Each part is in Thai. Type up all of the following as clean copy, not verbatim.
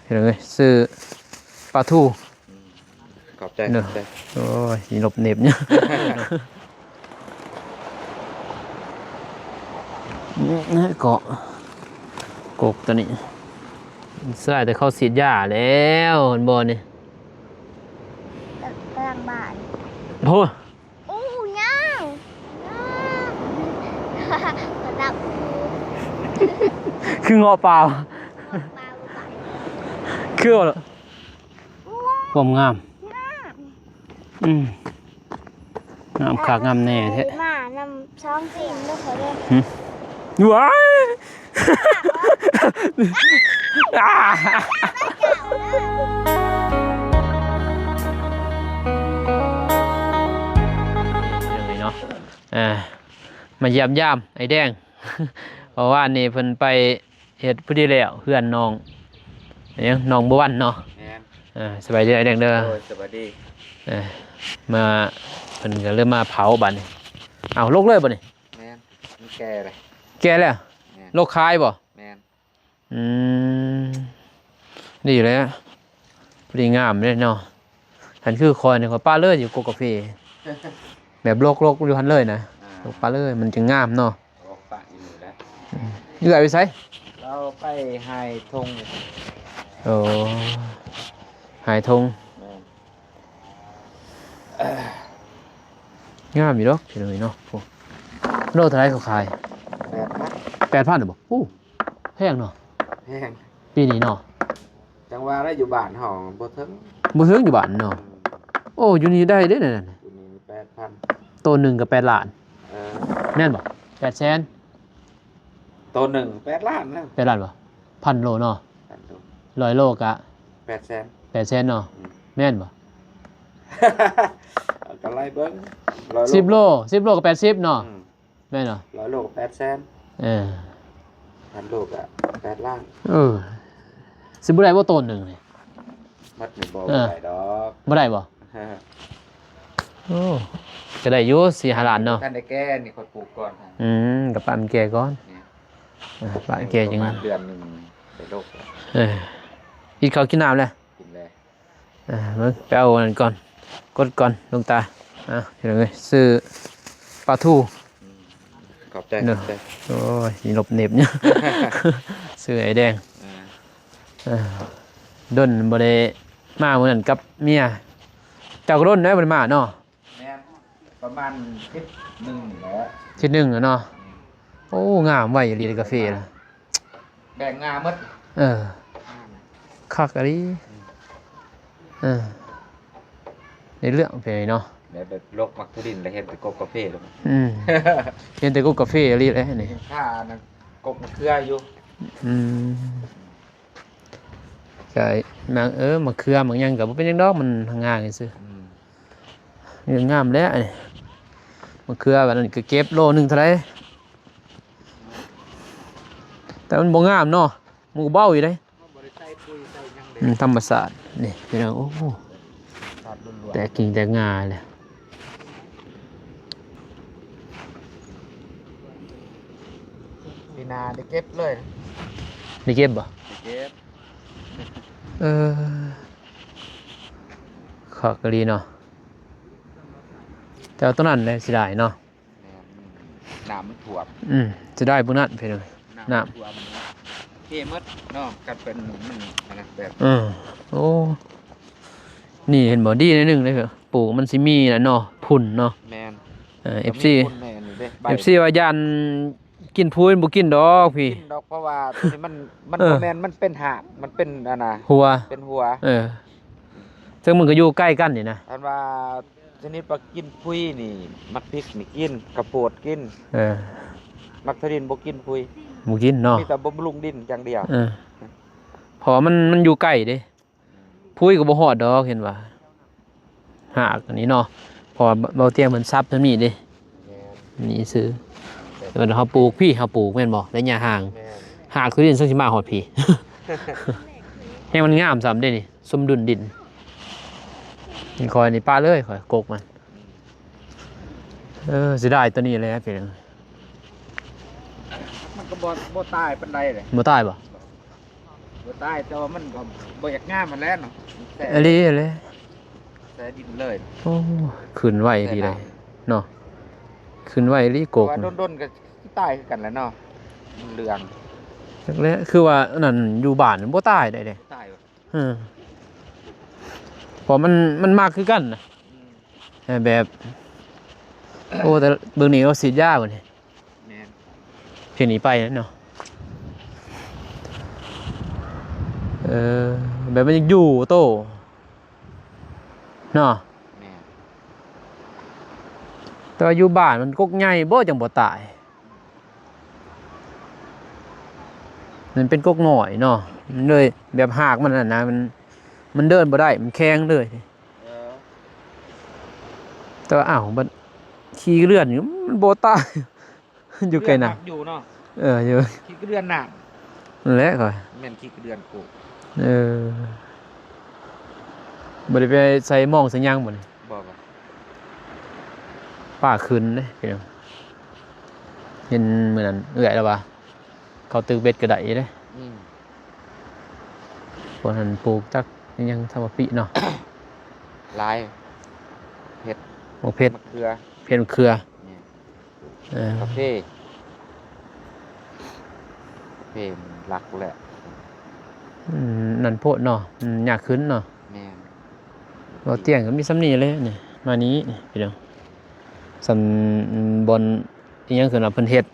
เห็นเลยซื้อปลาทูขอบใจเนอะโอ้ยหลบเหน็บเนี่ยนี่เกาะกกตัวนี้เสื้อแต่เขาสีดยาแล้วเห็นบอลนี่กลางบ้านโอ้อู้ย่างระดับคือเงาะเปล่าปลาไปคือเหรอความงามงามขากงามแน่แท้มานำช่องสิ่งลูกเขาด้วยว้ายยังไงเนาะมาเยี่ยมไอ้แดงเพราะว่านี่เพิ่นไปเฮ็ดผู้ดีแล้วเพื่อนน้องเนี่ยน้องบ่วันเนาะสบายดีไอ้แดงเด้อสบายดีมาเพิ่นก็เริ่มมาเผาบัดนี้เอาโรคเลยบ่นี่แม่นมันแก่เลยแก่แล้วโรคคายบ่แม่นดีเลยอะพอดีงามเลยเนาะหันคือคอยเนี่ยคอยป้าเลื่อยอยู่กกาแฟแบบโลกอยู่หันเลยนะโลกป้าเลื่อยมันจึงงามเนาะปะอยู่แล้วอยู่ไหนไปไสเราไปไฮทงโอ้หายทงงามอยู่ดอกเฉยเนาะพวกโลเท่าไรเขาขาย8,000หรือเปล่าโอ้แพงเนาะแพงปีนี้เนาะจังว่าได้อยู่บ้านห้องบ่ถึงอยู่บ้านเนาะโอ้อยู่นี่ได้เด้นั่นอยู่นี่8,000ตัวหนึ่งกับ8 ล้านแน่นบ่800,000ตัวหนึ่ง8 ล้านนะ8 ล้านบ่1,000 โลเนาะ100 โลกะ800,000เนาะแม่นบ่ก็ไล่เบิ่ง10 โลก็80เนาะแม่นเนาะ100 โลก็800,0001,000 โลก็8 ล้านสิบ่ได้บ่ต้นหนึ่งนี่มัดนี่บ่ได้ดอกบ่ได้บ่โอ้จะได้อยู่4-5 ล้านเนาะท่านได้แก่นี่ค่อยปลูกก่อนกับปั้นแก่ก่อนปั้นแก่จังนั้นเดือนนึงไปโลกกินข้าวกินน้ำแล้วกินแล้วมึงไปเอาอันนั้นก่อนกดก่อนลงตาเห็นเลยซื้อปลาทูขอบใจโอ้ยหลบเหน็บเนี่ยซื้อไอ้แดงด้นบ่ได้มาเหมือนกับเมียเจ้าก็ด้นได้บ่ได้มาเนาะแม่นประมาณ1 แล้วที1เนาะโอ้งามไว้ลีกาแฟนะแบ่งงามหมดคักอะดิในเรื่องไปเนาะแบบโลกมักทุดินแล้วเห็นแต่กบกาแฟเลยเห็นแต่กบกาแฟอะไรเลยนี่ถ้านั่นกบมันเครืออยู่ใช่มันมันเครือมันยังกับเป็นยังดอกมันงามซื่อยังงามแล้วนี่มันเครือแบบนั้นก็เก็บโลนึงเท่าไหร่แต่มันบ่งามเนาะมันก็เบาอยู่ได้ธรรมศาสตร์นี่พี่น้องโอ้โหแต่กิ่งแต่งาเลยปีนาได้เก็บเลยได้เก็บบ่เก็บขอกะลีเนาะแต่ต้นนั้นเลยสิได้เนาะน้ำมันท่วมจะได้พวกนั้นพี่น้องน้ำท่วมเก็บหมดเนาะกัดเป็นมันนะแบบโอ้นี่เห็นบ่ดีนิดนึงเลยเหรอปลูกมันสิมีแหละเนาะพุ่นเนาะแม่นFC ว่ายันกินพูนบ่กินดอกพี่กินดอกเพราะว่ามันบ่แม่นมันเป็นหากมันเป็นอันน่ะหัวเป็นหัวซึ่งมันก็อยู่ใกล้กันนี่นะอันว่าชนิดปลากินพุยนี่มักพริกนี่กินกระโปดกินมักทะดินบ่กินพุยบ่กินเนาะมีแต่บำรุงดินอย่างเดียวเพราะมันอยู่ใกล้เด้พุยก็บ่ฮอดดอกเห็นว่าหากอันนี้เนาะพอเบาเตียงมันซับเท่านี้เด้นี่ซื้อเดี๋ยวเขาปลูกพี่เขาปลูกแม่นบ่ได้หญ้าห่างหากคือดินสักสิมาฮอดพี่ให้มันงามซ้ำได้นี่สมดุลดินนี่คอยนี่ป้าเลยคอยกกมันสิได้ตัวนี้เลยพี่น้องมันก็บ่ตายปานใดเลยบ่ตายบ่ บ่ตายแต่ว่ามันก็บ่อยากงามมันแล้วเนาะแต่ อะไรอะไร แต่ดินเลย โอ้ขึ้นไหวดีเลยเนาะขึ้นไหวลีโก เพราะ ก ว่าโดนๆก็ตายคือกันแหล้วเนาะมันเหลือง จักแล้วคือว่านั่นอยู่บ้านมันบ่ตายได้เด้ ตายว่ะ เพราะมันมากคือกันนะ อืม แบบโอ้แต่เบิ่งนี้เขาฉีดยาบ่นี่ แม่น เพียงหนีไปนั่นเนาะแบบมันยังอยู่โตเนาะ แม่น แต่ว่าอยู่บ้านมันกกใหญ่บ่จังบ่ตายมันเป็นกกน้อยเนาะมันเลยแบบหากมันน่ะนะมันเดินบ่ได้มันแข็งเลย เออ แต่ว่าอ้าวมันขี้เลื่อนอยู่มันบ่ตาย อยู่ไกลน่ะ เดืออยู่เนาะ อยู่ ขี้กระเดือนหนัก นั่นแหละก่อน แม่นขี้กระเดือนกู บ่ได้ไปใส่หม้องใส่หยังบ่นี่ บอกว่า ป้าขึ้นเด้พี่น้องเห็นมื้อนั้นเอื้อยแล้วว่าเขาตึกเบ็ดกระไดเด้ อืม คนหันปลูกจักยังทำว่าปิเนาะ ลาย หมกเพชร มะเขือ เพชรเครือ เนี่ย เออก าแฟเพมรักแหละ นั่นโพดเนาะอยากขึ้นเนาะ แม่น เราเตียงก็มีสำนีเลยนี่มานี้นี่พี่น้องสำบนอีหยังคือว่าเพิ่นเฮ็ด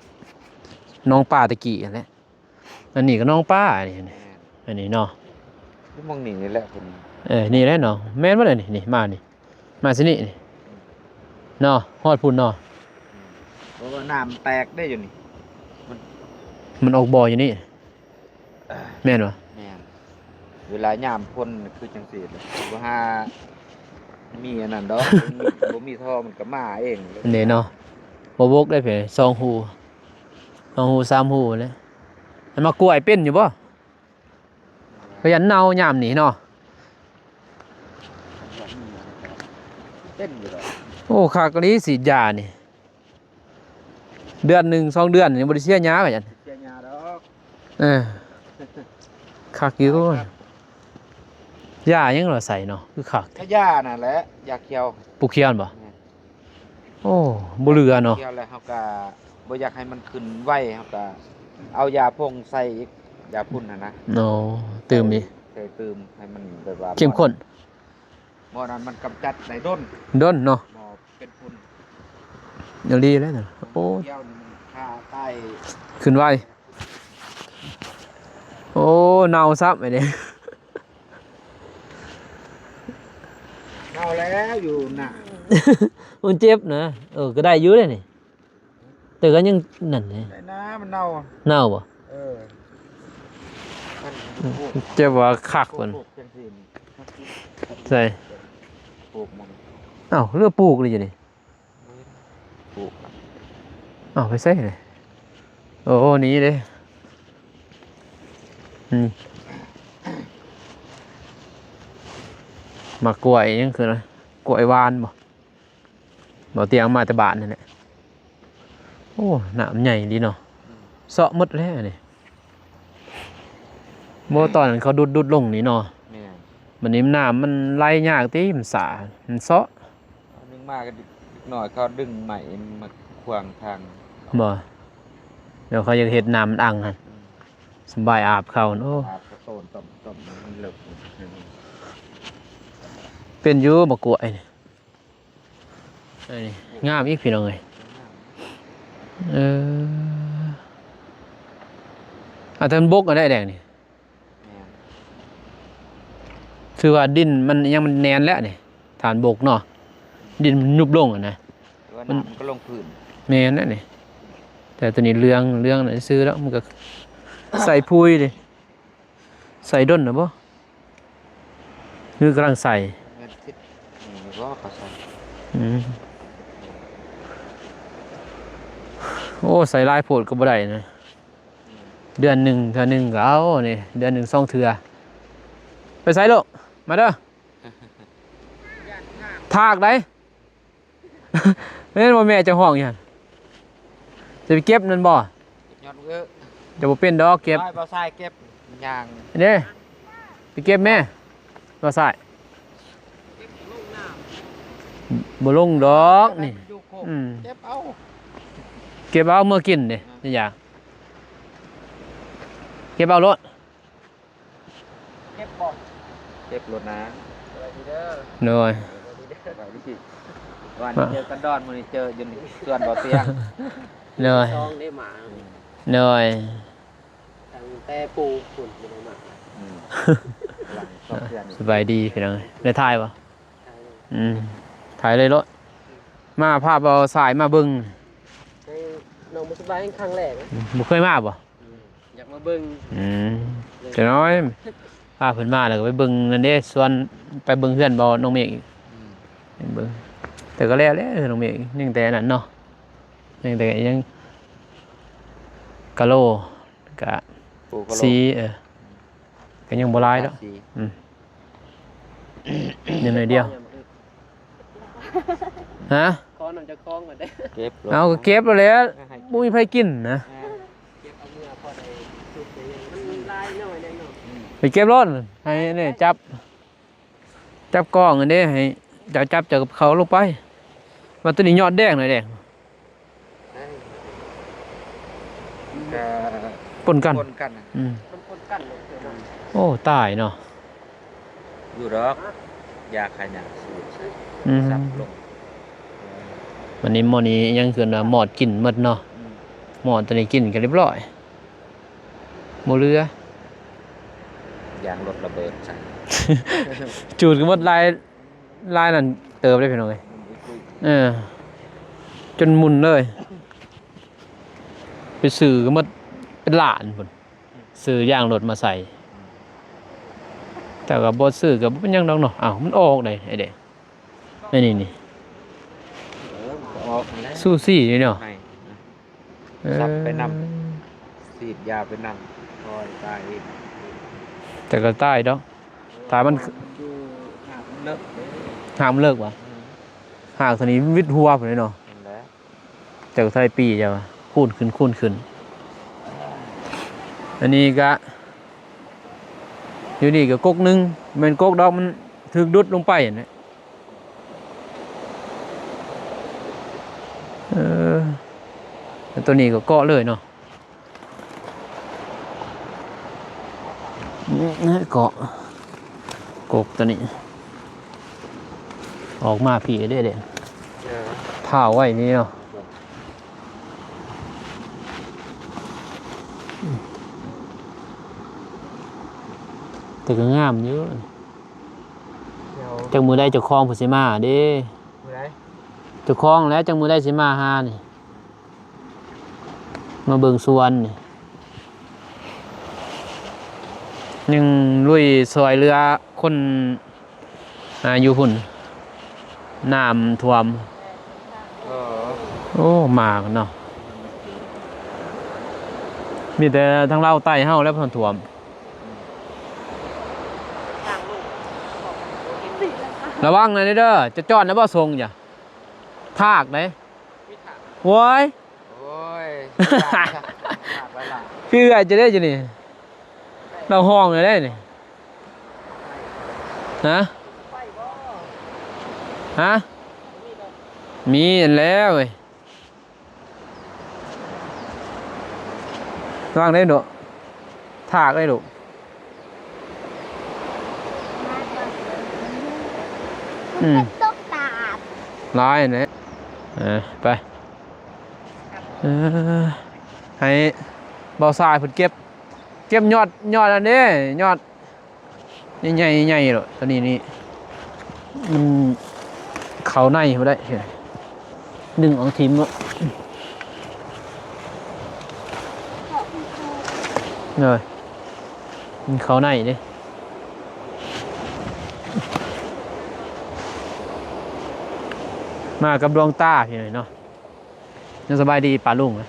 น้องป้าตะกี้นั่นแหละอันนี้ก็น้องป้านี่ แม่น อันนี้เนาะ ที่มองนี่แหละคน นี่แหละเนาะแม่นบ่ได้นี่มานี่มาสินี่เนาะฮอดพุ่นเนาะ เพราะว่าน้ำแตกได้อยู่นี่ มันออกบ่ออยู่นี่แม่นบ่ แม่นเวลายามพ่นคือจังซี่เลยบ่หามีอันนั้นดอก บ่มีท่อมันก็มาเองเลย อันนี้เนาะบ่บกได้เพิ่น2หู2หู3หูเลยมันมากล้วยเป็นอยู่บ่ขยันเน่ายามนี้เนาะ เต้นอยู่ดอก โอ้คากะลีสีดยานี่เดือนหนึ่ง2 เดือนนี่บ่ได้เสียหยากันยัน เสียหญ้าดอก คักอยู่ยายังเราใส่เนาะคือคัก ถ้าหญ้าน่ะแหละหญ้าเขียว ปลูกเขียนบ่โอ้บ่เหลือเนาะ เขียวแล้วเฮาก็บ่อยากให้มันขึ้นไวเฮาก็เอายาพ่งใส่อีกยาพ่นน่ะนะ เนาะตื่มอีก ใส่เติมให้มันแบบว่า เข้มข้น บ่นั้นมันกำจัดได้ด้น ด้นเนาะ บ่เป็นฝุ่น เดี๋ยวดีแล้วเนาะโอ้ เขียวนี่มันฆ่าใต้ ขึ้นไวโอ้เน่าซับไอ้นี่ เน่าแล้วอยู่น่ะ มันเจ็บนะก็ได้อยู่เลยนี่แต่ก็ยังนั่นนี่ ได้นะมันเน่า เน่าบ่ เออมันปลูก เจ็บว่าคัก ปลู มัน กจังซี่นี่ ใส่ ปลูกมัน อ้าวเรือปลูกเลยอยู่นี่ ปลูก อ้าวไปใส่เลยโอ้หนี่เด้มากล้วยยังคืออะไรกล้วยหวานบ่เตียงมาแต่บ้านนั่นแหละโอ้น้ำใหญ่ดีเนาะเซาะหมดแล้วนี่โมตอนนั้นเขาดุดลงนี่เนาะ แม่น วันนี้น้ำมันไหลยากติมันสามันเซาะ เอานึงมาก็หน่อยเขาดึงใหม่มาขวางทาง บ่เดี๋ยวเขาจะเฮ็ดน้ำมันอังหั่นสบายอาบเขาโอ้ อาบกระโตนต้มมันเลิก เป็นอยู่บ่กล้วยนี่อันนี้งามอีกพี่น้องเอ้ยแต่มันบกก็ได้แดงนี่ แม่น คือว่าดินมันยังมันแน่นแล้วนี่ฐานบกเนาะดินมันยุบลงอ่ะนะ แต่ว่าน้ำมันก็ลงพื้น แม่นนั่นนี่แต่ตัวนี้เรื่องน่ะซื้อแล้วมันก็ใส่พุยดิใส่ด้นน่ะบ่คือกำลังใส่ แม่นทิศนี่ก็เขาใส่ โอ้ใส่ลายโพดก็บ่ได้นะเดือนหนึ่งเทื่อหนึงก็เอานี่เดือนหนึ่ง2 เทื่อไปใส่ลูกมาเด้อทากได้ เล่นว่าแม่จะห้องอย่างจะไปเก็บนั่นบ่ ยอดเยอะ จะบ่เป็นดอกเก็บ บ่ทรายเก็บ ย่าง เด้ไปเก็บแม่บ่ใส่บ่ลงดอกนี่ อยู่โคก อืม เก็บเอา เก็บเอาเมื่อกินเด้นี่อยากเก็บเอารถ เก็บบ่เก็บรถนะสวัสดีเด้อ หน่อย สวัสดีเด้อสวัสดีวันนี้เจอกันดอนมื้อนี้เจออยู่นี่ส่วนบ่เตียง หน่อย ซองได้หมา หน่อย ตั้งแต่ปูฝุ่นอยู่ในหมา อืมหลังสองเดือน สบายดีพี่น้องได้ถ่ายบ่ถ่ายเลยรถมาภาพเอาสายมาเบิ่ง ให้น้องมุสบายครั้งแรกนะ บ่เคยมาบ่ อยากมาเบิ่ง จะน้อยพาเพิ่นมาแล้วก็ไปเบิ่งนั่นเด้ส่วนไปเบิ่งเพื่อนบ่น้องเมฆอีกไปเบิ่งแต่ก็แล้วน้องเมฆยังแต่นั้นเนาะยังแต่ยังกะโลกะ ปูกะโหล สีก็ยังบ่หลายดอก สี ยังหน่อยเดียวฮะ คอนำจะคล้องกันได้ เก็บรถ เอาก็เก็บแล้วแหละบ่มีไผกินนะ เก็บเอาเมื่อพอได้สุดเลยมันลายหน่อยได้หน่อย ไปเก็บรถให้นี่จับกล้องอันนี้ให้จับจากกับเขาลงไปว่าตัวนี้ยอดแดงหน่อยแดง ก็ ปนกัน คนกันน่ะ มันคนกันเลยเดี๋ยวนั้น โอ้ตายเนาะ อยู่ดอกยาขายหนังสูตรสับลง วันนี้หมอนี้ยังคือว่าหมอดกินหมดเนาะหมอดตัวนี้กินกันเรียบร้อยบ่เหลือย างรถระเบิดใส่ จูดกันหมดลายนั่นเติบได้พี่น้องเอ้ยจนหมุนเลยไปซื้อกันหมดเป็นล้านพุ่นซื้อยางรถมาใส่ แต่ก็บ่ซื้อก็บ่เป็นหยังดอกเนาะอ้าวมันออกได้ไอ้เด้นี่ ออกมาแล้ว ซูซี่นี่เนาะ ให้สับไปนำสีดยาไปนำคอยตายเอง แต่ก็ตายดอกตายมัน อยู่หาเลิกเลย ห้ามเลิกว่ะหากตัวนี้วิทย์หัวพุ่นเลยเนาะ นั่นแหละ แต่ก็เท่าไหร่ปีจ้ะวะคูณขึ้นอันนี้ก็อยู่นี่ก็กกหนึงแม่นกกดอกมันถูกดุดลงไปนั่นแหละแล้วตัวนี้ก็เกาะเลยเนาะเกาะกกตัวนี้ออกมาผีได้เด้เผาไว้นี่เนาะแต่ก็งามเยอะ เดี๋ยว จังมือได้เจ้าของผู้สิมาเด้ ผู้ใด เจ้าของแล้วจังมือได้สิมาหานี่มาเบิ่งสวนนี่ยังลุยซอยเรือคนอยู่พุ่นน้ำท่วม เออ โอ้มากันเนาะมีแต่ทั้งเล่าวใต้เฮาและเพิ่นท่วมระวังหน่อยเด้อจะจอดนะบ่ทรงจ้ะทากไหนโว้ย โอ้ยขาดไปละ พี่อาจจะได้จ้ะนี่เราห้องเลยได้นี่ฮะมีอันแล้วเว้ยระวังได้ดุทากได้ดุ ตกตาบ ร้ายนะไปให้เบาทรายเพิ่นเก็บยอดอันนี้ยอดใหญ่ๆหรอกตอนนี้นี่มันเขาในบ่ได้เห็นดึงออกทิ่มอ่ะเลยมันเขาในเด้มากับดวงตาพี่หน่อยเนาะยังสบายดีป่าลุงนะ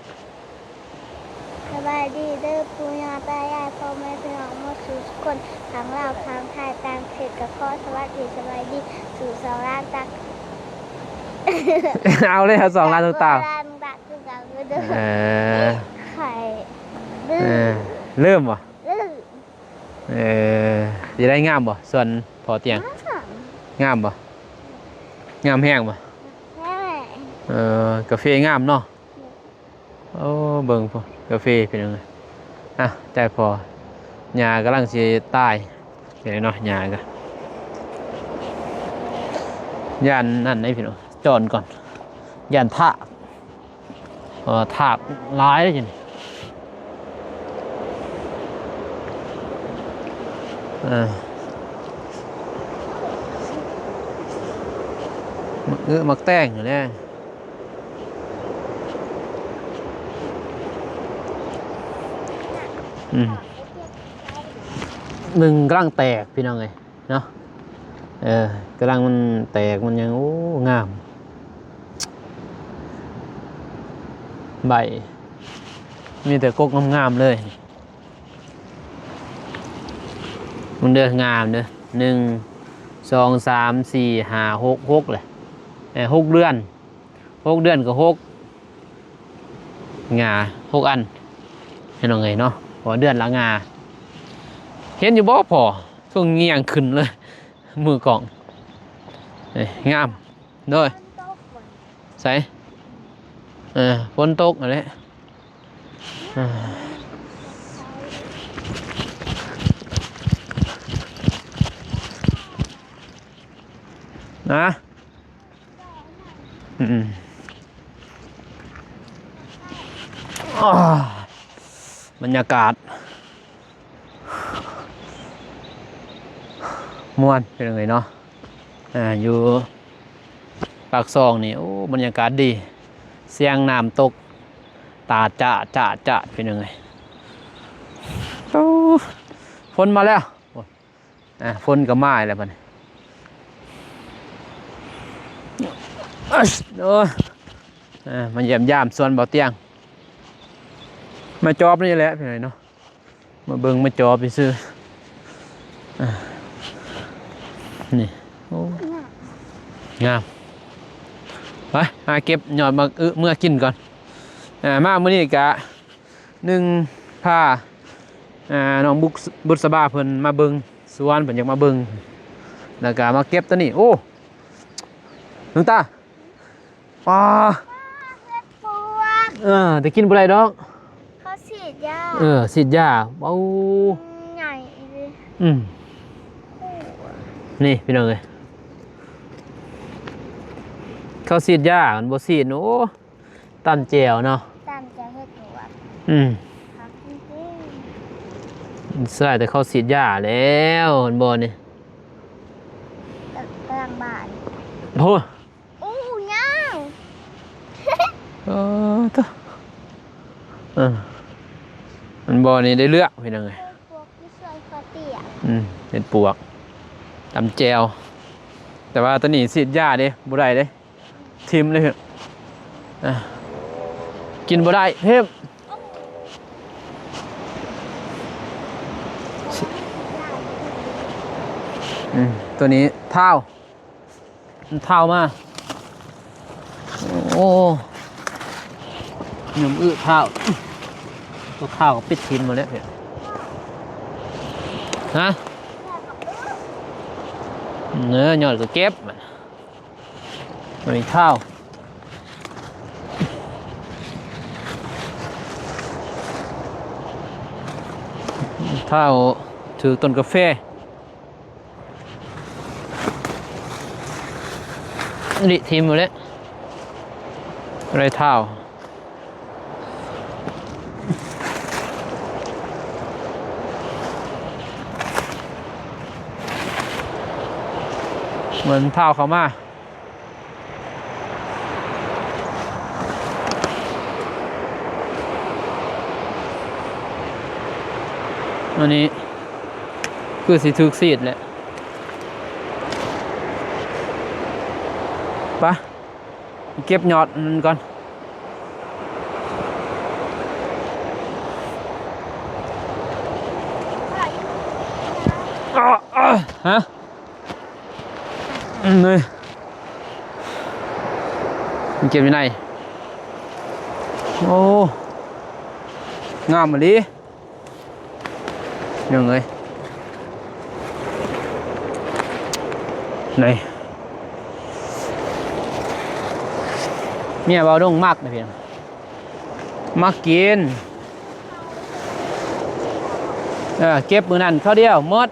สบายดีเด้อปู่ย่าตายายพ่อแม่พี่น้องหมดสู่ทุกคนทั้งเราวทั้งไทยต่างเขตกับข้อสวัสดีสบายดีสู่สองล้านตัก เอาเลยครับ2 ล้านดวงตา ล้านตักคือกันเด้อไข่ดื้อ เริ่มวะ ดื้อ เออจะได้งามบ่ส่วนพอเตียงงามบ่งามแห้งบ่ แม่ กาแฟงามเนาะโอ้เบิ่งพอกาแฟเป็นยังไงอ่ะแต่พอหญ้ากำลังสิตายเป็นไงเนาะหญ้าก็ย่านนั่นได้พี่น้องจอนก่อนย่านทากทากร้ายเลยจังมักแต้งอยู่เนี่ยหนึ่งกำลังแตกพี่น้องไงเนาะกำลังมันแตกมันยังโอ้งามใบมีแต่กกงามๆเลยมันเด้องามเด้อ1 2 3 4 5 6เลย6 เดือน6 เดือนก็6งา6 อันให้น้องไงเนาะพอเดือนละงาเห็นอยู่บ่พอช่วงเงียงขึ้นเลยมือกล่องงามด้วยใส่ฝนตกอะไรนะบรรยากาศม่วนเป็นยังไงเนาะอยู่ปากซองนี่โอ้บรรยากาศดีเสียงน้ำตกตาจะเป็นยังไงฝนมาแล้วฝนก็มาแล้วมันมาเยี่ยมยามส่วนเบาเตียงมาจอบนี่แหละเป็นไงเนาะมาเบิ่งมาจอบไปซื้อนี่โอ้งามไปหาเก็บหยอดมาเมื่อกินก่อนมาเมื่อนี้กะ1พาน้องบุษบาเพิ่นมาเบิ่งสวนเพิ่นอยากมาเบิ่งแล้วก็มาเก็บตัวนี้โอ้ลุงตาปลาแต่กินบ่ได้ดอกเขาฉีดยาฉีดยาเบาใหญ่เลย นี่พี่น้องเอ้ยเขาฉีดยามันบ่ฉีดโอ้ตันแจวเนาะตันจะเฮ็ดหนวดครับจริงๆใช่แต่เขาฉีดยาแล้วมันบ่นี่กลางบ้านโอ้ย่างมันบ่นี่ได้เลือกพี่น้องเอ้ยปวกที่ช่วยคอเตี้ยเป็นปวกตำแจวแต่ว่าตอนนี้ฉีดยาเด้บ่ได้เด้ทิมเลยคือกินบ่ได้เทพตัวนี้เท้ามาโอ้หนุ่มเท้าตัวเท้าก็ปิดทิมหมดแล้วเนี่ยฮะเนื้อหยอดก็เก็บมันมีเท้าถือต้นกาแฟนี่ทีมหมดแล้วอะไรเท้าเหมือนเท้าเขามาอันนี้คือสีทึกซีดแหละไปเก็บยอดมันก่อนฮะนี่มันเก็บอยู่ไหนโอ้งามมาดิยังไง ไหนเมียเบาดงมากนะเพียงมักกินเก็บมือนั่นเขาเดียวหมด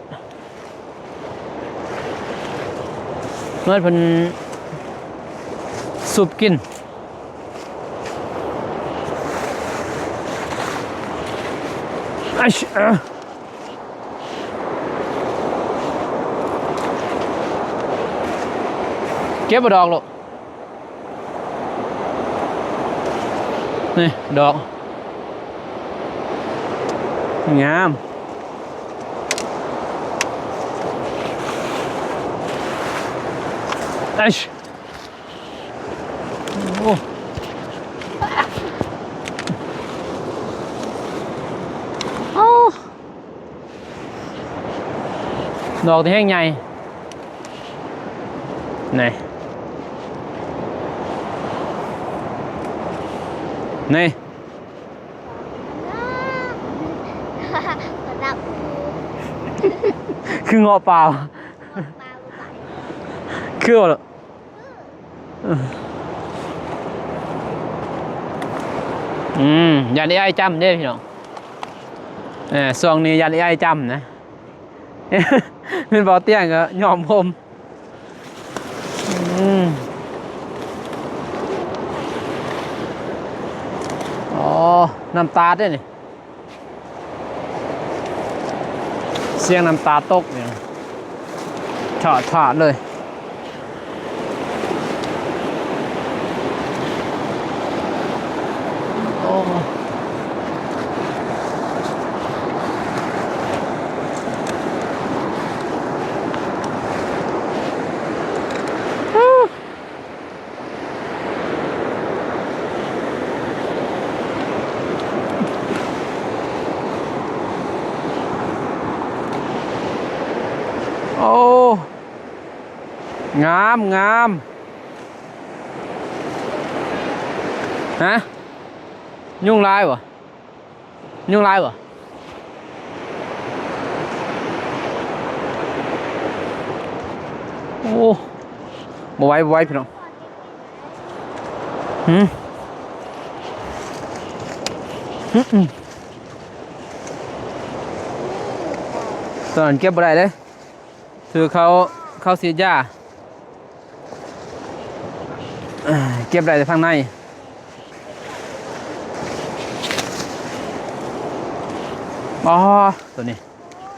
เพิ่นสุบกินเก็บบ่ดอกลูกนี่ดอกงามโอ้โอ้ดอกที่แห้งใหญ่นี่นี่ กระดับ คือเงาะเปล่า ปลาไป คือเหรอยันไอ้จำได้พี่น้องส่วงนี้ยันไอ้จำนะเป็นบ่อเตี้ยงก็ยอมผมอ๋อน้ำตาด้วยนี่เสียงน้ำตาตกเนี่ยฉาดเลยโอ้โอ้งามงามฮะยุ่งลายวะยุ่งลายวะโอ้บ่ไหวพี่น้องตอนเก็บอะไรเลยคือเขาเสียยาเก็บอะไรแต่ข้างในอ๋อตัวนี้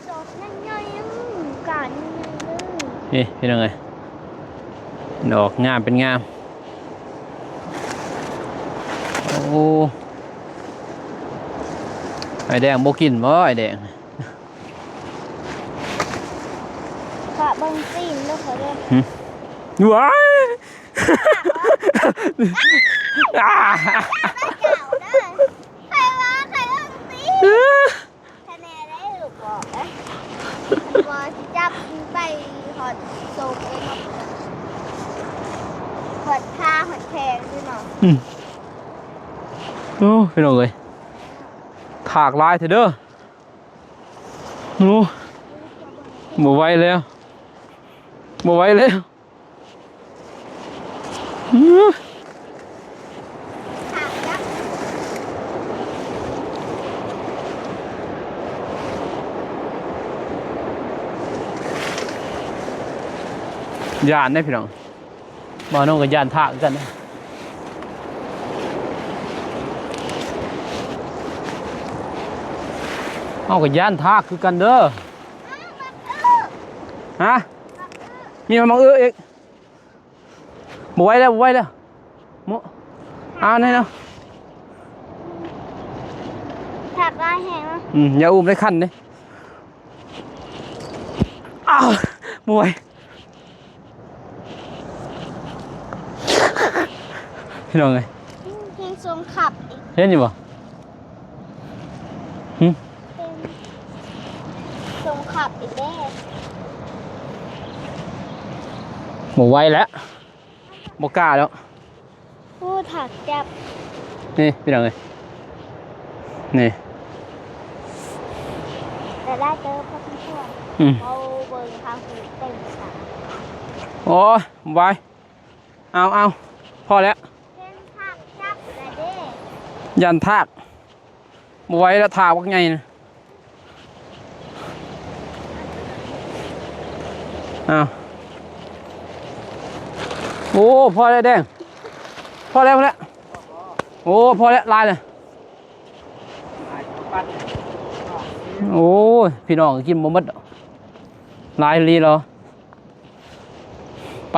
ดอกนั่นใหญ่ยังการยังไงเลย นี่เป็นยังไงดอกงามเป็นงามโอ้ไอแดงโบกินบ่ไอแดง ขะบังซีนแล้วเขาเลย ว้าย เก่าเด้อใครว่าใครบังซีนคะแนนได้ลูกบอกนะบอจับไปหอดโซมเองหอดผ้าหอดแพงด้วยเนาะ โอ้พี่น้องเลยถากลายเถอะเด้อโอ้บ่ไหวแล้วบ่ไหวแล้ว ถามจับ ยานได้พี่น้องบ่น้องกับยานถากกันนะเอากับยานถากคือกันเด้อฮะมีมันมาอีกบ่ไหวแล้วบ่ไหวแล้วโมเอาไหนเนาะ ถักลายแห้งนะ อย่าอุ้มได้ขั้นเลยอ้าวบ่ไหวพี่น้องไง เพลงทรงขับอีก เห็นอยู่บ่ เป็นทรงขับอีกแล้ว บ่ไหวแล้วบ่กล้าแล้ว ผู้ถักจับ นี่พี่น้องไงนี่ แต่ได้เจอพ่อเพื่อน อืม เขาเบิร์ทางหูเต็มขา โอ้ยไว้เอาพอแล้ว เส้นผักจับเลยเด้ ยันทากบ่ไหว้แล้วทากว่าไงนะเอาโอ้พอแล้วแดงพอแล้วโอ้พอแล้วลายเลยโอ้ยพี่น้องกินบ่หมดดอกลายลีเหรอไป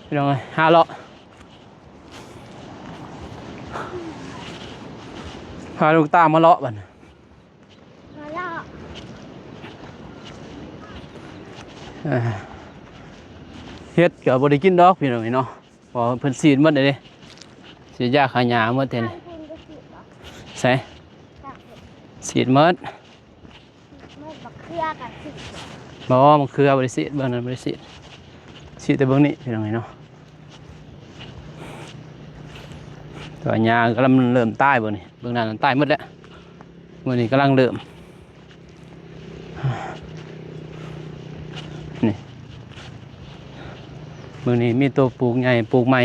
พี่น้องเอ้ยหาเลาะพาลูกตามาเลาะบัด มาล่อ เฮ็ดก็บ่ได้กินดอกพี่น้องเนาะเพราะเพิ่นฉีดหมดเลยเด้ฉีดยาฆ่าหญ้าหมดเด้นี่ ทางคุณก็สิบเหรอ ใส่ จับ ฉีดหมด ไม่บักเครือกับสิบ บ่มันคือบ่ได้ฉีดเบิ่งนั้นบ่ได้ฉีดฉีดแต่เบิ่งนี้พี่น้องเนาะตัวหญ้ากำลังเริ่มตายบ่นี่เบิ่งนั้นมันตายหมดแล้วมื้อนี้กำลังเริ่มนี่มื้อนี้มีตัวปลูกใหญ่ปลูกใหม่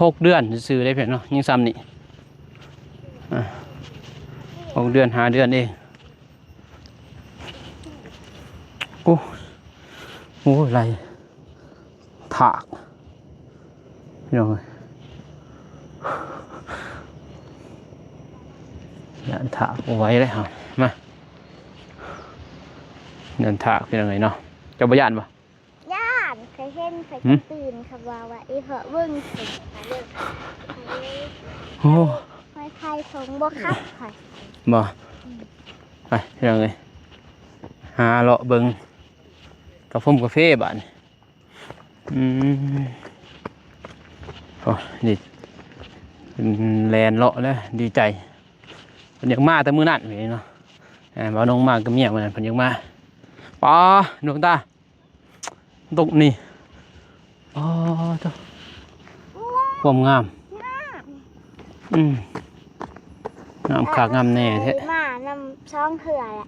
6 เดือนซื่อๆได้เพิ่นเนาะยังซ้ำนี่6 เดือน5 เดือนเองโอ้โหอะไรถากพี่น้องเอ้ยยันถากเอาไว้เลยครับมายันถากพี่น้องเอ้ยเนาะเจ้าบ่ย่านบ่ ย่านเคยเห็นเคยตื่นค่ะว่าไอ้เหอะเบิ่งสิเรื่อง โอ้ ไม่ใครทงบ่ครับค่ะ บ่ไปพี่น้องเอ้ยหาเลาะเบิ่งกาแฟบ้านโอ้นี่แลนเลาะแล้วดีใจเพิ่นอยากมาแต่มื้อนั้นนี่เนาะบ่าวน้องมากับเมียมื้อนั้นเพิ่นอยากมาป๋าดวงตาตกนี่อ๋อเจ้าความงามงามคักงามแน่แท้ มานำช่องเถื่อแหละ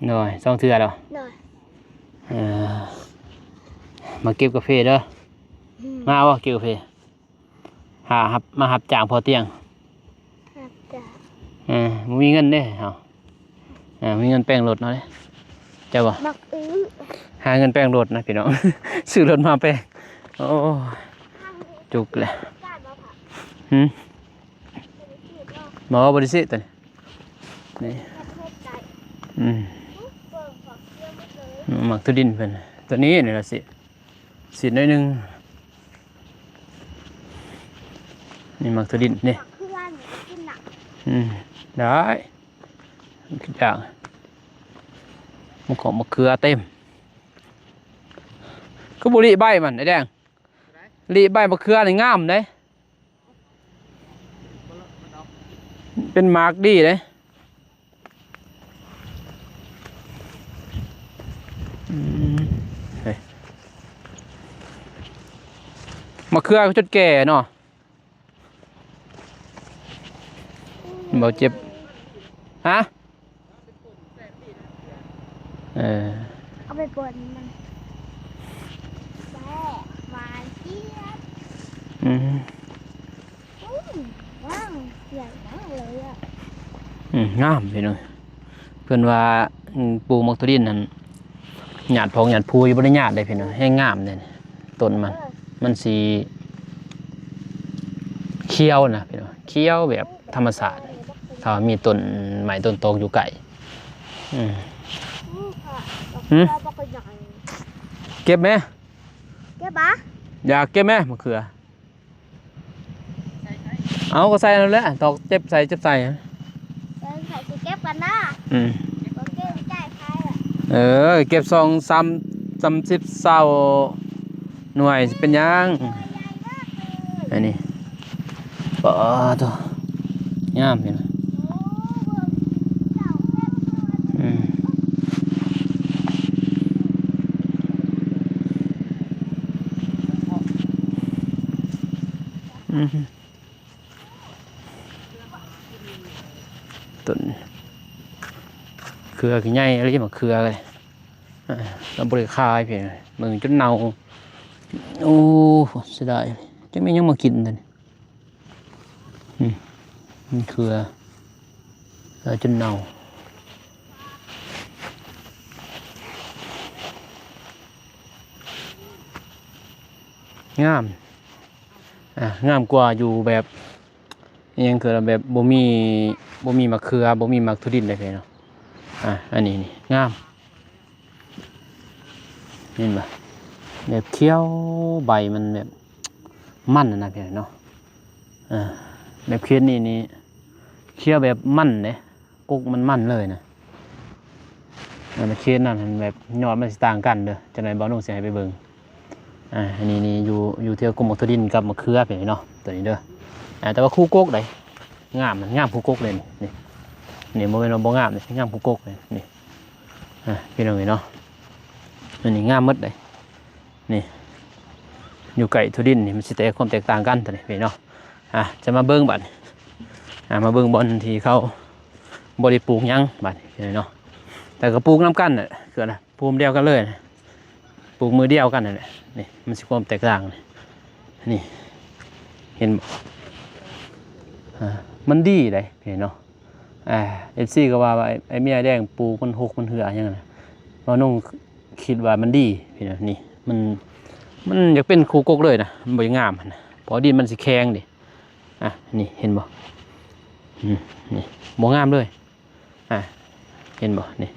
หน่อย2 เทื่อแล้ว หน่อย มาเก็บกาแฟเด้อมาบ่เก็บกาแฟมาหับจ้างพอเตียง ครับจ้ะ บ่มีเงินเด้เฮามีเงินแป้งรถเนาะเด้เจ้าบ่ มักอื้อ หาเงินแป้งรถนะพี่น้อง ซื้อรถมาแป้งโอ้จุกแหละ การบ่ผัก หืม เป็นสิบเนาะ หมอบริสิตัวนี้นี่ ประเทศใด อืม เบิ่งฝักเชื่อไม่เลย หมักตัวดินเพิ่นตัวนี้นี่ล่ะสิหน่อยหนึงนี่หมักตัวดินนี่ ฝักเพื่อนกินหนัก ได้ทุกอย่างมันของมะเขือเต็มก็บุรีใบมันไอ้แดงรีใบมะเขือนี่งามเด้เป็นหมากดีเลยมะเขือก็จดแก่เนาะบ่เจ็บฮะเอาไปป่นมันแซ่บหวานเจี๊ยบว้าวใหญ่มากเลยอ่ะ งามพี่น้องเพื่อนว่าปลูกมักทุดินนั่นหยาดพองหยาดพูอยู่บนหยาดได้พี่น้องให้งามเลยต้นมันสีเขียวนะพี่น้องเขียวแบบธรรมศาสตร์ถ้าว่ามีต้นใหม่ต้นโตอยู่ไก่ค่ะบอกไปหน่อย เก็บไหม เก็บปะ อยากเก็บไหมมะเขือเอาก็ใส่นั่นแหละตอกเจ็บใส่เดินใส่สิเก็บกันนะบอกเก็บจ่ายใครอ่ะเก็บ30 หน่วยสิเป็นยังอันนี้ปะตัวงามเห็นไหมต้น เขือคือใหญ่อะไรมะเขือเลยเราบริคายเพียงมึงจนเน่าโอ้เสียดายจะไม่ยังมากินเลยมันเขือจนเน่างามงามกว่าอยู่แบบยังคือแบบบ่มีมะเขือบ่มีมะทุดินได้เลยเนาะอันนี้นี่งามเห็นปะแบบเคี้ยวใบมันแบบมันนะเพี่นเนาะแบบเคี้ยวนี่เคี้ยวแบบมันเนี่ยกุกมันเลยนะแบบเคี้ยวนั่นแบบยอดมันสิต่างกันเด้อจังได๋บ่นุ่งสิให้ไปเบิ่งอันนี้อยู่เที่ยวกรมมะทุดินกับมะเขือเพี่นเนาะตัวนี้เด้อแต่ว่าคู่กกได้งามมันงามคู่กกเลยนี่โมเมนต์บ่งามเลยงามคู่กกเลยนี่พี่น้องเนาะอันนี้งามหมดเลยนี่อยู่ไก่ทุดินนี่มันสิแต่ความแตกต่างกันตัวนี้พี่เนาะจะมาเบิ้งบัดมาเบิ้งบอลที่เขาบริปลูกยังบัดพี่เนาะแต่ก็ปลูกน้ำกันน่ะคืออะไรปลูกเดียวกันเลยปลูกมือเดียวกันนั่นแหละนี่มันสิความแตกต่างนี่เห็นมันดีเลยพี่เนาะFC ก็ว่าไอ้เมียแดงปลูกมันหกมันเหือยังไงเราน้องคิดว่ามันดีพี่เนาะนี่มันอยากเป็นคูกกเลยนะมันบ่งามนะเพราะดินมันสิแข็งดินี่เห็นบ่นี่บ่งามเลยเห็นบ่นี่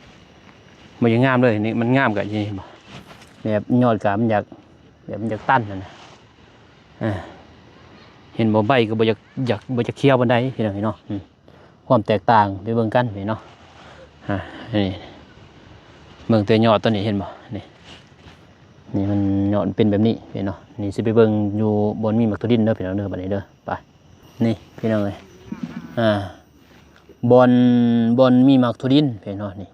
บ่งามเลยนี่มันงามกับนี่บ่แบบยอดกะมันอยากตั้นนะเห็นบ่ใบก็บ่อยากเคี้ยวบันไดพี่น้องเนาะความแตกต่างไปเบิ่งกันพี่เนาะนี่เบิ่งตัวยอดตัวนี้เห็นบ่นี่มันยอดเป็นแบบนี้พี่เนาะนี่สิไปเบิ่งอยู่บนมีมักทุดินเด้อพี่น้องเด้อบัดนี้เด้อไปนี่พี่น้องเอ้ยบนมีมักทุดินพี่เนาะนี่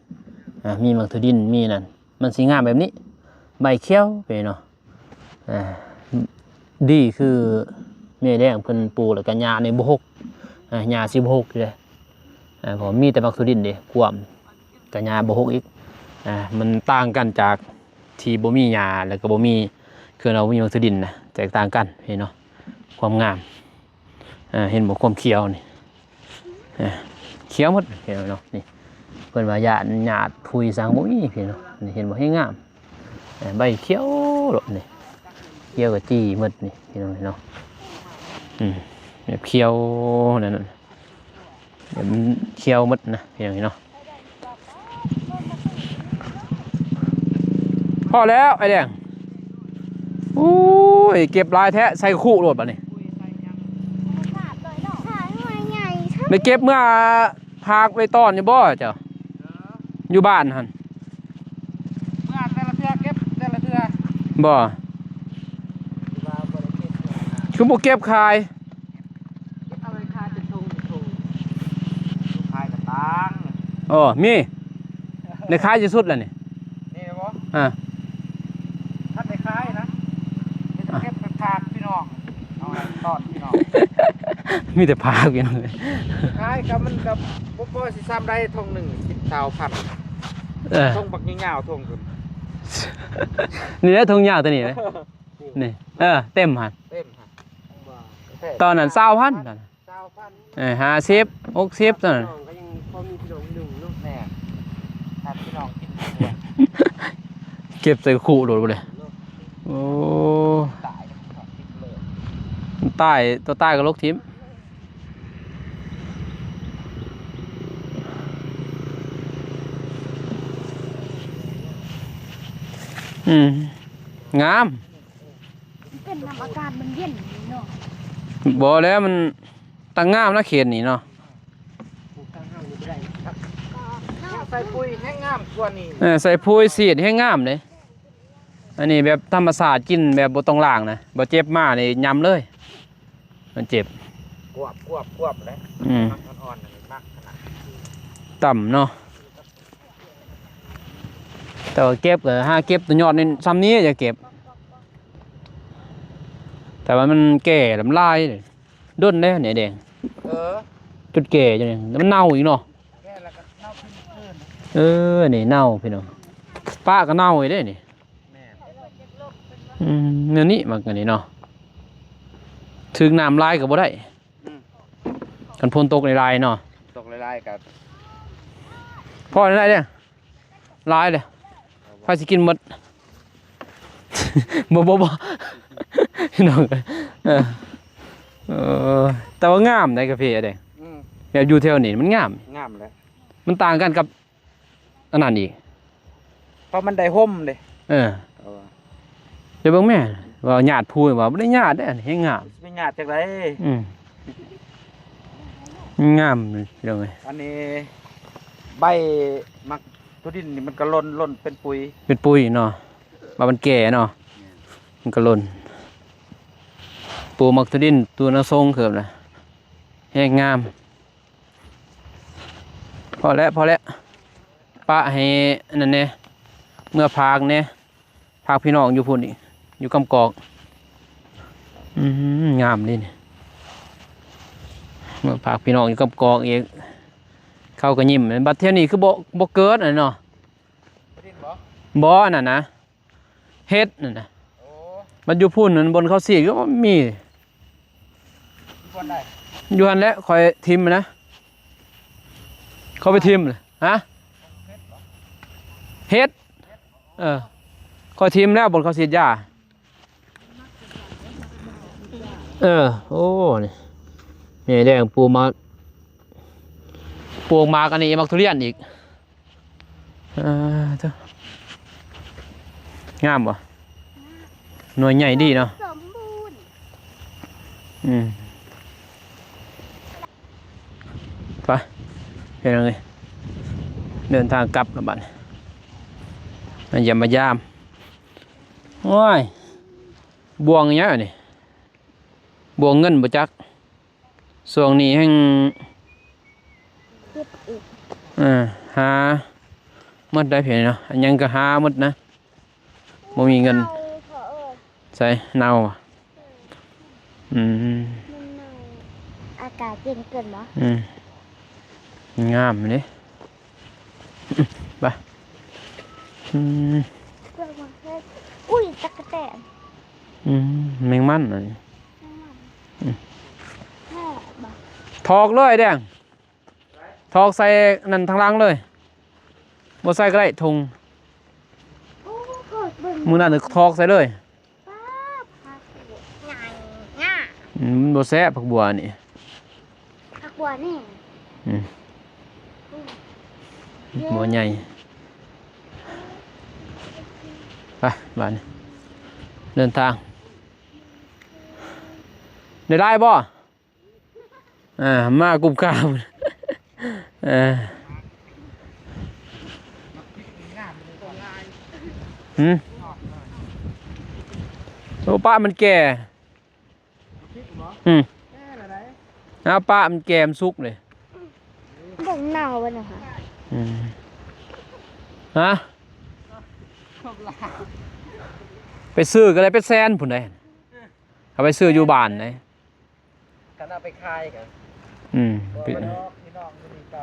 มีมักทุดินมีนั่นมันสีงามแบบนี้ใบเขียวพี่เนาะดีคือแม่แดงเพิ่นปลูกแล้วก็หญ้าในบ่หกหญ้าสิบ่หกเลยผมมีแต่มักทุดินเด้กวมก็หญ้าบ่หกอีกมันต่างกันจากที่บ่มีหญ้าแล้วก็บ่มีคือเรามีมักทุดินนะแตกต่างกันเห็นเนาะความงามเห็นบ่ความเขียวนี่เขียวหมดเห็นเนาะนี่เพิ่นว่าหญ้าพุยสังบ่มีพี่เนาะนี่เห็นบ่ให้งามใบเขียวโลดนี่เขียวกับจี้หมดนี่พี่น้องเนาะแบบเขียวนั่นน่ะแบบเขียวหมดนะพี่น้องเนาะพอแล้วไอ้แดงโอ้ยเก็บลายแท้ใส่คู่โลดบัดนี้ไปเก็บเมื่อพากไปตอนอยู่บ่เจ้าอยู่บ้านหั่นเมื่อแต่ละเทื่อเก็บแต่ละเทื่อบ่คือบ่เก็บขายเอาไปขายเป็นทงขายกระตังมีในขายจะสุดแล้วนี่บ่ท่านได้ขายนะมีแต่เก็บเป็นถาดพี่น้องเอาตอนพี่น้องมีแต่พากพี่น้องขายกับมันกับบ่สิซ้ำได้ทงหนึ่ง10,000ทงบักยาวๆทงขึ้นนี่แหละทงยาวตัวนี้เลยนี่เต็มหั่นตอนนั้น20,000ตอนนั้น50 60ตอนนั้นก็ยังพอมีพี่น้องอยู่เนาะแน่ครับพี่น้องกินเก็บใส่คู่โดดไปเลยโอ้ใต้ตัวใต้ก็ลกทิมงามเป็นน้ำอากาศมันเย็นเนาะบ่แล้วมันตั้งงามนะเขตนี่เนาะใส่ปุ๋ยให้งามกว่านี้ใส่ปุ๋ยสีดให้งามเลยอันนี้แบบธรรมศาสตร์กินแบบบ่ต้องล้างนะบ่เจ็บมากนี่ยำเลยมันเจ็บกวบเลยอ่อนๆมากขนาดต่ำเนาะแต่ว่าเก็บก็เก็บตัวยอดนี่ซ้ำนี้จะเก็บแต่ว่ามันแก่ลำลายด้นได้เนี่ยแดงจุดแก่จังเนี่ยมันเน่าอีกเนาะแก่แล้วก็เน่าขึ้น นี่เน่าพี่น้องป้าก็เน่าไว้ได้นี่ แม่ เนื้อนี้มันกันนี่เนาะถึงน้ำลายก็บ่ได้กันพลตกในลายเนาะ ตกลายๆกับ พอได้เนี่ยลายเลยพาสิกินหมด บ่พี่น้องเออแต่ว่างามในกาแฟเด้แบบอยู่แถวนี้มันงาม งามแล้ว มันต่างกันกับอันนั้นอีก เพราะมันได้ห่มเลย เอาว่าเดี๋ยวเบิ่งแม่ว่าญาติพูดว่าบ่ได้ญาติได้อันนี้งาม ไม่งาดจากไร งามเลยพี่น้องเอ้ย อันนี้ใบมักทุดินนี่มันก็ล่นเป็นปุ๋ย เป็นปุ้ยเนาะว่ามันแก่เนาะมันก็หล่นปูมักตะดินตัวนาทรงเกือบนะแห้งงามพอแล้วปะให้นั่นเนี่ยเมื่อพากเนี่ยพากพี่น้องอยู่พุ่นอีกอยู่กำกอกงามดิเนี่ยเมื่อพากพี่น้องอยู่กำกอกอีกเข้าก็ยิ้มบัดเที่ยวนี้คือบ่เกิดน่ะเนาะ ทุดินบ่ บ่น่ะนะเฮ็ดน่ะนะ โอ้ มันอยู่พุ่นนั่นบนเขาสีก็มี ทุกคนได้ อยู่หันแล้วคอยทิมมันนะเขาไปทิมเลยฮะเฮ็ดคอยทิมแล้วบนเขาสีดยาโอ้นี่แดงปูมาปลูกมากันนี่มักทุเรียนอีกเจ้างามบ่หน่วยใหญ่ดีเนาะ สมบูรณ์ ไปเห็นยังไงเดินทางกลับแล้วบัดมันอย่ามายามโอ้ยบวงอย่างเงี้ยนี่บวงเงินบ่จักส่วงนี้แห่ง เก็บอีก หาหมดได้เพียงเนาะอันยังก็หาหมดนะบ่มีเงิน เน่าเถอะ ใส่เน่าอ่ะมันเน่าอากาศเย็นเกินเนาะ งามเลยไปเพื่อมาให้อุ้ยตะกะแตน แมงมันอะไร แม่บอก ทอกเลยแดงทอกใส่นั่นทางล่างเลยบ่ใส่ก็ได้ทง โอ้โหเบิ่ง มือนั่นทอกใส่เลย ป้าผักบัวใหญ่ง่า มันบ่แซ่บผักบัวนี่ ผักบัวนี่ บัวใหญ่ไปบ้านเดินทางได้บ่มากลุ่มข้าวโอ้ป้ามันแก่ป้ามันแก่มันสุกเลย บ่งเน่าวันนะคะ ฮะไปซื้อก็เลยไปแซนผุนเลยเอาไปซื้ออยู่บ้านเลย กันเอาไปคายกัน ปิด พี่น้องนี่ก็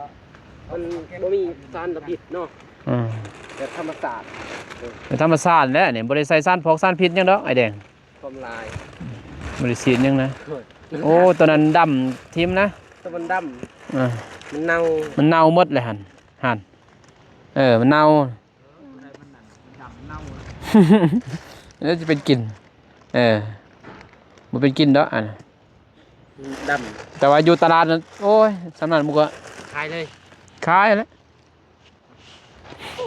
มันบ่มีสารระบิดเนาะแบบธรรมศาสตร์ ธรรมชาติแล้วเนี่ยบริใส่สารพอกสารพิษยังดอกไอแดง ความลาย บริสีดยังนะโอ้ตอนนั้นดำทิมนะ ตะวันดำมันเน่า มันเน่าหมดเลยหันมันเน่าแล้วจะเป็นกลิ่นมันเป็นกลิ่นดอกอัน ด แต่ว่าอยู่ตลาดนั้นโอ้ยสำนักมุกอะ ำคายเลย ขายแล้ว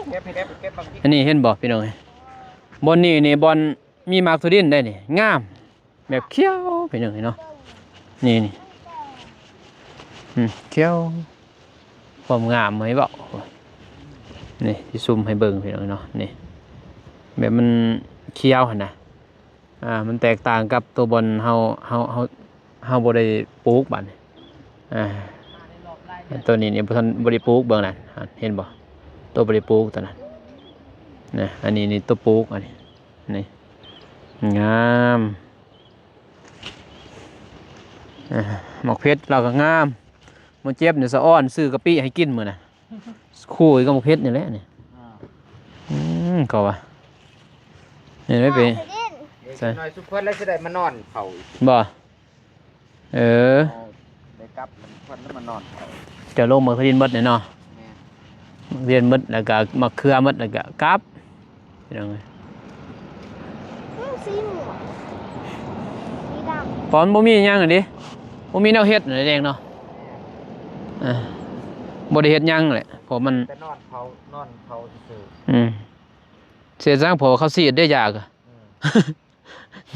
เก็บบางที อันนี้เห็นบ่พี่น้องบอนนี่บอนมีมากทุดินได้นี่งามแบบเขียวพี่น้องเนาะนี่เขียวความงามไหมเปล่านี่ที่ซุ่มให้เบิ่งพี่น้องเนาะนี่แบบมันเขียวหั่นน่ะมันแตกต่างกับตัวบอนเฮาบ่ได้ปลูกบัดนี้ตัวนี้นี่บ่ได้ปลูกเบิ่งนั่นเห็นบ่ตัวบ่ได้ปลูกตัวนั้นนะอันนี้นี่ตัวปลูกอันนี้นี่งามหมอกเพชรเราก็งามมันเจ็บเนี่ยสะอ้อนซื้อกะปิให้กินมื้อน่ะ คู่อีกก็บ่เผ็ดนี่แหละนี่ อ่า ก็ว่านี่ไม่เป็น เดี๋ยวน้อยสุกเพิ่นแล้วสิได้มานอนเผาอีก บ่เออ เอาได้กลับมันเพิ่นแล้วมานอนเผา จะลงมาดินหมดแน่เนาะ แม่ เรียนหมดแล้วก็มะเขือหมดแล้วก็กลับพี่น้องเอ้ย สีหมวกสีดำ ปอนบ่มีหยังอันนี้บ่มีแนวเฮ็ดนั่นแหละแดงเนาะบ่ได้เฮ็ดหยังแหละเพราะมัน แต่นอนเผซื่อ เสียจังเพราะเขาฉีดได้ยากอะ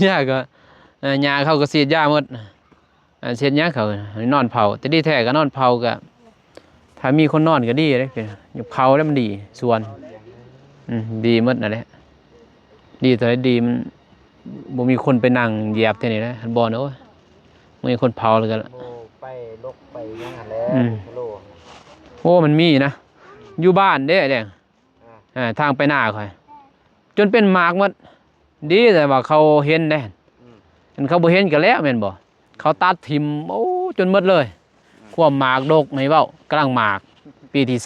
ยาก็ยาเขาก็ฉีดยาหมดเสียดยาเขาให้นอนเผาแต่ดีแท้ก็นอนเผาก็ถ้ามีคนนอนก็ดีเลยอยู่เผาแล้วมันดีส่วนดีหมดนั่นแหละดีแต่ดีมันบ่มีคนไปนั่งเหยียบที่นี่นะบ่เนาะบ่มีคนเผาแล้วก็ โมไปลกไปยังหันแล้วโล โอ้มันมีนะอยู่บ้านเด้แดงทางไปหน้าค่อยจนเป็นหมากหมดดีแต่ว่าเขาเห็นได้อันเขาบ่เห็นก็แล้วแม่นบ่เขาตัดทิ่มโอ้จนหมดเลยความหมากดกไม่เว้ากำลังหมากปีที่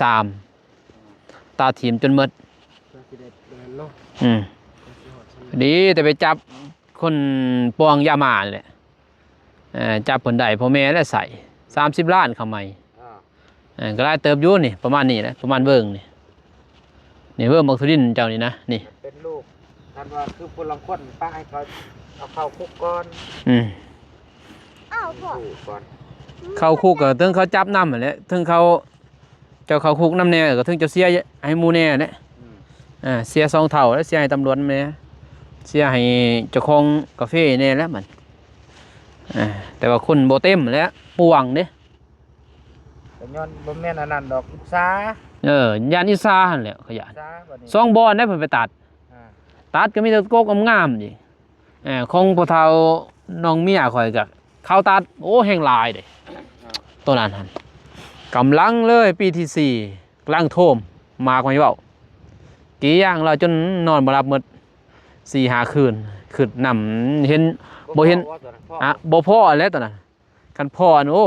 3ตัดทิ่มจนหมด สิได้เนาะ ดีแต่ไปจับคนปวงยามาแหละจับผลได้พ่อแม่แล้วใส่30 ล้านเข้ามาก็ได้เติบอยู่นี่ประมาณนี้แหละประมาณเบิ่งนี่เบิ่งบักทุดินเจ้านี่นะนี่ เป็นลูกท่านว่าคือคนลังคนป้าให้เขาเอาเข้าคุกก่อน อ้าวพ่อ คุกก่อน เข้าคุกก็ถึงเขาจับนำนั่นแหละถึงเขาเจ้าเข้าคุกนำแน่ก็ถึงจะเสียให้หมู่แน่แหละเสีย2 เท่าแล้วเสียให้ตำรวจแน่เสียให้เจ้าของกาแฟแน่แล้วมันแต่ว่าคนบ่เต็มแล้วป่วงเด้ แต่ย้อนบ่แม่นอันนั้นดอกอุตสาห์ ยานอิซาหั่นแหละขยัน อุตสาห์บัดนี้ 2 บอนได้เพิ่นไปตัด ตัดก็มีแต่โกกงามๆนี่ของพ่อเฒ่าน้องเมียข่อยก็เข้าตัดโอ้แห่งหลายเด้ตัวนั้นหั่นกำลังเลยปีที่4กำลังโทมมากไม่เว้ากี่อย่างเราจนนอนบ่หลับหมด4-5 คืนขึ้นนำเห็นบ่เห็นบ่พอแล้วตอนนั้นคันพออันโอ้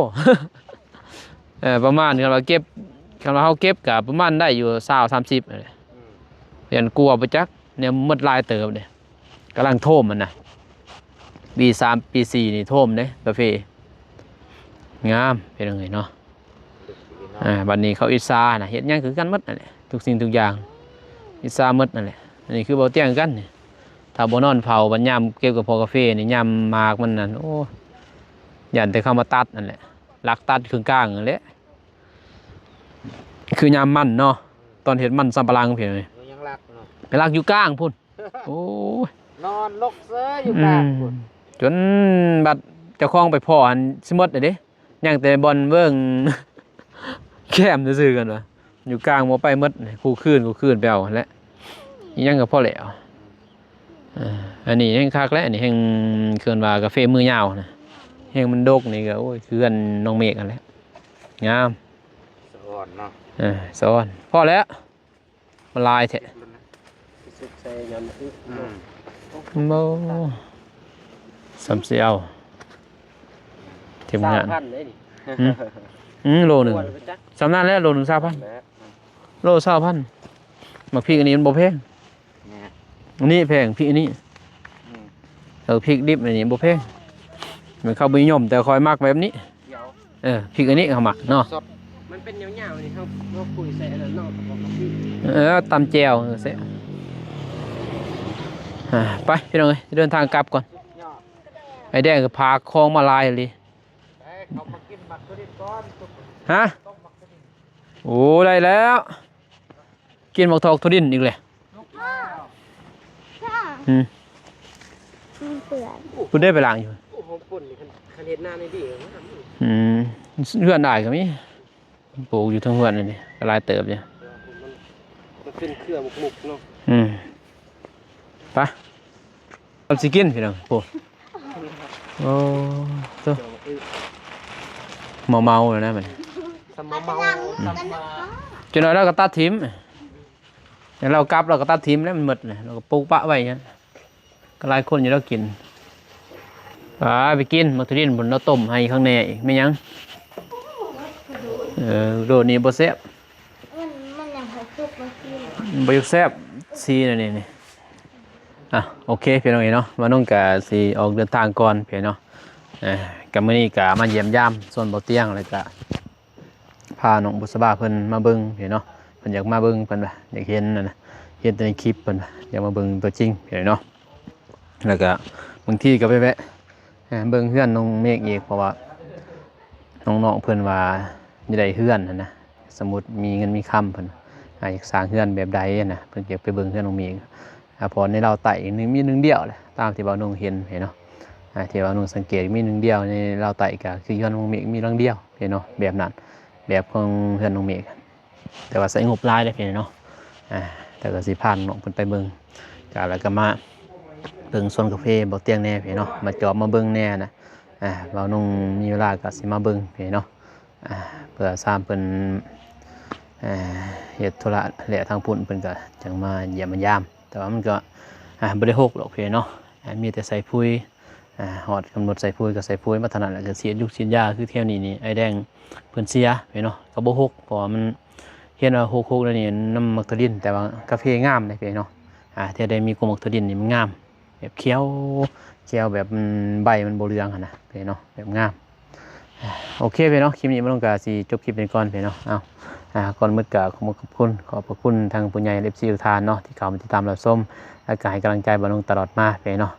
ประมาณคันว่าเก็บคันว่าเฮาเก็บก็ประมาณได้อยู่20-30นั่นแหละเรียนกลัวบ่จักเนี่ยหมดลายเติบเด้กำลังโทมมันน่ะปี3ปี4นี่โทมเด้กาแฟงามเป็นจังไงเนาะบัดนี้เขาอิสาน่ะเฮ็ดหยังคือกันหมดนั่นแหละทุกสิ่งทุกอย่างอิสาหมดนั่นแหละอันนี้คือบ่เตียงกันนี่ถ้าบ่นอนเผาบัดยามเก็บกับพอกาแฟนี่ยามหมากมันนั่นโอ้ยันแต่เข้ามาตัดนั่นแหละลักตัดครึ่งกลางนั่นแหละคือยามมันเนาะตอนเฮ็ดมันสำปะหลังเพิ่นเลย ยังรักเนาะ ไปลักอยู่กลางพุ่นโอ้ย นอนลกเซ้ออยู่กลางพุ่น จนบัดเจ้าของไปพ่ออันสิหมดเลยเด้ยังแต่บอลเบิ่ง แคมซื่อๆกันวะอยู่กลางบ่ไปหมดคู่คืนไปเอาหั่นแหละอีหยังก็พอแล้วอันนี้แห่งคักแล้วอันนี้แห่งเคินว่ากาแฟมือยาวนะแห่งมันดกนี่ก็โอ้ยคือกันน้องเมฆกันแหละงาม สอนเนาะ สอนพอแล้วมันลายแท้ สุดใจยันคือ บ่สำเสียวทีมงาน 3,000ได้นี่ โลหนึ่ง ควรไปจัก สำนักแล้วโลหนึ่ง20,000 และ โล20,000มาพริกอันนี้มันบ่แพง เนี่ย อันนี้แพงพริกอันนี้พริกดิบอันนี้บ่แพงมันเข้าบ่นิยมแต่คอยมักแบบนี้ เดี๋ยว พริกอันนี้เขามักเนาะ สด มันเป็นยาวๆนี่เขาคุยใส่อันนั้นเนาะบอกกับพี่ ตำแจ่วเสร็จไปพี่น้องเอ้ยเดินทางกลับก่อน ยอด ไอ้แดงก็พาคลองมาลายเลย เขามากินหมักตัวนี้ก่อนต้ม ฮะ หมักตัวนี้ โอ้ได้แล้ว กินหมกทอกทุดินอีกเลย ค่ะ อืม มันเปื่อน คุณได้ไปล้างอยู่ โอ้โหปุ่นนี่คันเฮ็ดหน้านี่ดีงาม เพื่อนได้ก็มีปลูกอยู่ทั้งเพื่อนนี่ก็หลายเติบเนี่ย มันเป็นเครือมุกๆเนาะ ไปเอาสิกินพี่น้องโอ้โอ้ตัวเมาๆเลยนะมัน สมเมา กันนะ จนหน่อยเราก็ตัดทิมอย่างเรากลับเราก็ตัดทิมแล้วมันหมดเลยเราก็ปลูกปะไว้อย่างนี้ก็หลายคนอยู่แล้วกินไปกินมักทุดินบนเราต้มให้ข้างในอีกไม่ยั้งโดดนี้บ่แซ่บ โอ้ บอยากแซ่บซีนี่อ่ะโอเคพี่น้องเนาะมาน้องกะสีออกเดินทางก่อนพี่น้องกับมื้อนี้กะมาเยี่ยมยามส่วนบ่เตียงแล้วก็พาน้องบุษบาเพิ่นมาเบิ่งพี่น้องเพิ่นอยากมาเบิ่งเพิ่นว่าอยากเห็นนั่นน่ะเห็นแต่ในคลิปเพิ่นว่าอยากมาเบิ่งตัวจริงพี่น้องแล้วก็บางทีก็ไปแวะเบิ่งเฮือนน้องเมฆอีกเพราะว่าน้องๆเพิ่นว่าสิได้เฮือนนั่นนะสมมุติมีเงินมีคำเพิ่นอยากสร้างเฮือนแบบใดนะเพิ่นอยากไปเบิ่งเฮือนน้องเมฆพอในเราไต่มีหนึ่งเดียวแหละตามที่บ่าวนุ่งเห็นเนาะที่บ่าวนุ่งสังเกตมีหนึ่งเดียวในเราไต่ก็คือเฮือนน้องเมฆมีหลังเดียวเนาะแบบนั้นแบบของเฮือนน้องเมฆแต่ว่าใส่งบหลายได้เนาะแต่ก็สิพาน้องเพิ่นไปเบิ่งก็แล้วก็มาเบิ่งโซนกาแฟบ่เตียงแน่เนาะมาจอบมาเบิ่งแน่นะบ่าวนุ่งมีเวลาก็สิมาเบิ่งเนาะเพื่อสร้างเพิ่นเฮ็ดธุระและทางพุ่นเพิ่นก็จังมาเยี่ยมมายามแต่ว่ามันก็บ่ได้หกหรอกเนาะมีแต่ใส่ปุ๋ยหอดกำหนดใส่ปุ๋ยก็ใส่ปุ๋ยมาถนัดแล้วก็เสียยุกเสียยาคือแถวนี้นี่ไอ้แดงเพิ่นเสียเนาะก็บ่หกเพราะว่ามันเห็นว่าหกแล้วนี่น้ำมักตะดินแต่ว่ากาแฟงามเลยเนาะเที่ยใดมีกมักตะดินนี่มันงามแบบเขียวแบบใบมันบ่เรืองนะเนาะแบบงามโอเคเนาะคลิปนี้บ่ต้องการสิจบคลิปเป็นก่อนเนาะก่อนมืดก็ขอบพระคุณทางผู้ใหญ่FCทุกท่านเนาะที่เข้ามาติดตามรับชมและก็ให้กำลังใจบ่าวนุ่งตลอดมาเนาะ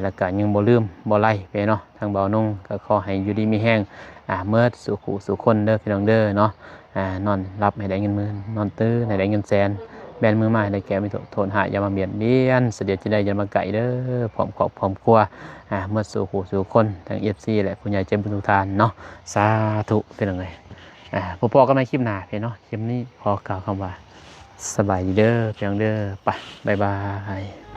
แล้วก็ยังบ่ลืมบ่ไล่เนาะทางบ่าวนุ่งก็ขอให้อยู่ดีมีแห้งเมื่อสู่ขู่สู่คนเด้อพี่น้องเด้อเนาะนอนรับให้ได้เงินหมื่นนอนตื่นให้ได้เงินแสนแบนมือมาให้ได้แก่ไม่โทษหาอย่ามาเบียดเบียนเสด็จจะได้อย่ามาไก่เด้อพร้อมครอบพร้อมครัวเมื่อสู่ขู่สู่คนทาง FC และผู้ใหญ่ใจบุญทุกท่านเนาะสาธุเป็นจังไดพอๆกันในคลิปหน้าเนาะคลิปนี้ขอกล่าวคำว่าสบายดีเด้อเพียงเด้อไปบ๊ายบาย